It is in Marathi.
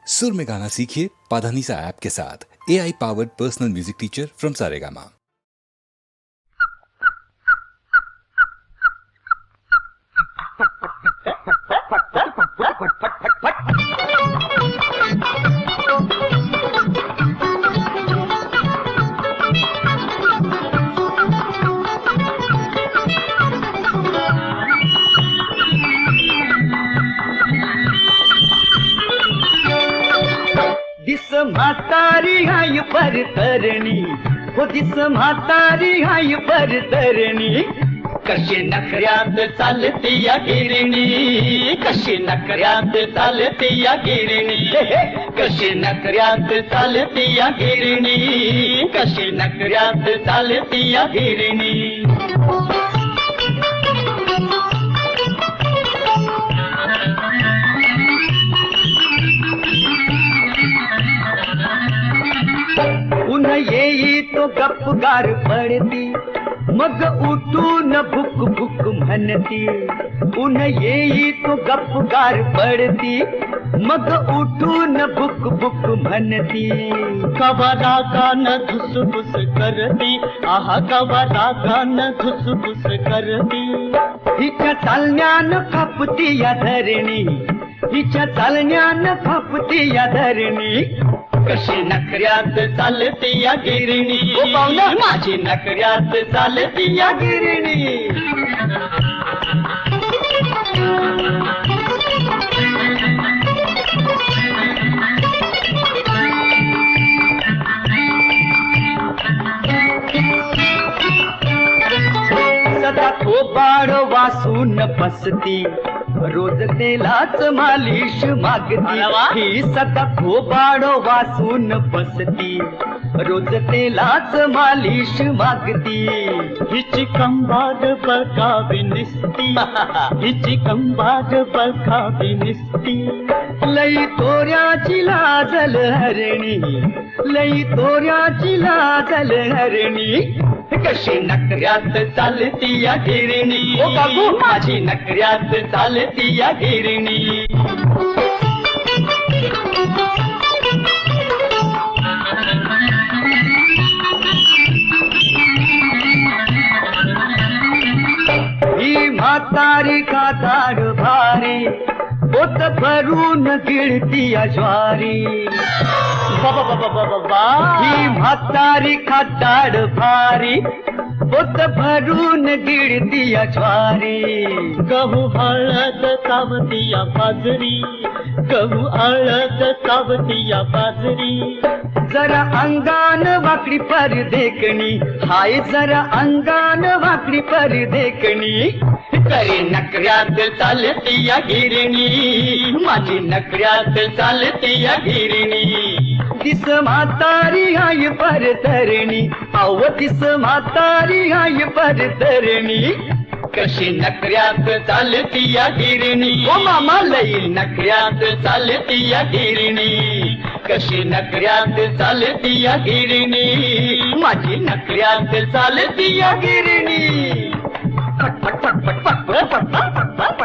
सुर में गाना सीखिए पाधानीसा ऐप के साथ। AI powered personal music teacher from Saregama. दिस म्हातारी हाय परतरणी, हो दिस म्हातारी हाय परतरणी, कशी नखऱ्यात चालती या गिरणी, कशी नखऱ्यात चालती या गिरणी, कशी नखऱ्यात चालती या गिरणी, कशी नखऱ्यात चालती या गिरणी। ऊन येई तो गपगार पडती, मग उठून भुक भुक म्हणती। ऊन येई तो गपगार पडती, मग उठून भुक भुक म्हणती। कवा रागानं धुसफुस करती, आहा कवा रागानं धुसफुस करती। हिच्या चालण्यानं कापती या धरणी, हिच्या चालण्यानं कापती या धरणी, कशी नखऱ्यात चालती या गिरणी, माझी नखऱ्यात चालती या गिरणी। सदा थोबाड वासून बसती, रोज तेलाच मालिश मागती। ही सदा थोबाड वासून बसती, रोज तेलाच मालिश मागती। हिची कंबाड बघावी निसती, हिची कंबाड बघावी निसती। लई तोऱ्याची लाजल हरणी, लई तोऱ्याची लाजल हरणी, कशी नखऱ्यात चालती या गिरणी, ओ बाबू माझी नखऱ्यात चालती या गिरणी। ही म्हातारी काताड भारी, पोत भरून गिळती या ज्वारी। बाबा बाबा बाबा बा, ही म्हातारी काताड भारी, पोत भरून गिळती या ज्वारी। गहू हळद कावती या बाजरी, गहू हळद कावती या बाजरी। जरा अंगान वाकडी पर देखणी, हाय जरा अंगान वाकडी पर देखणी, करी नखऱ्यात चालती या गिरणी, माझी नखऱ्यात चालती या गिरणी। दिस म्हातारी हाय परतरणी, अव दिस म्हातारी हाय परतरणी, कशी नखऱ्यात चालती या गिरणी, ओ मामा लई नखऱ्यात चालती या गिरणी, कशी नखऱ्यात चालती या गिरणी, माझी नखऱ्यात चालती या गिरणी। पट पट पट पट पट पट पट पट पट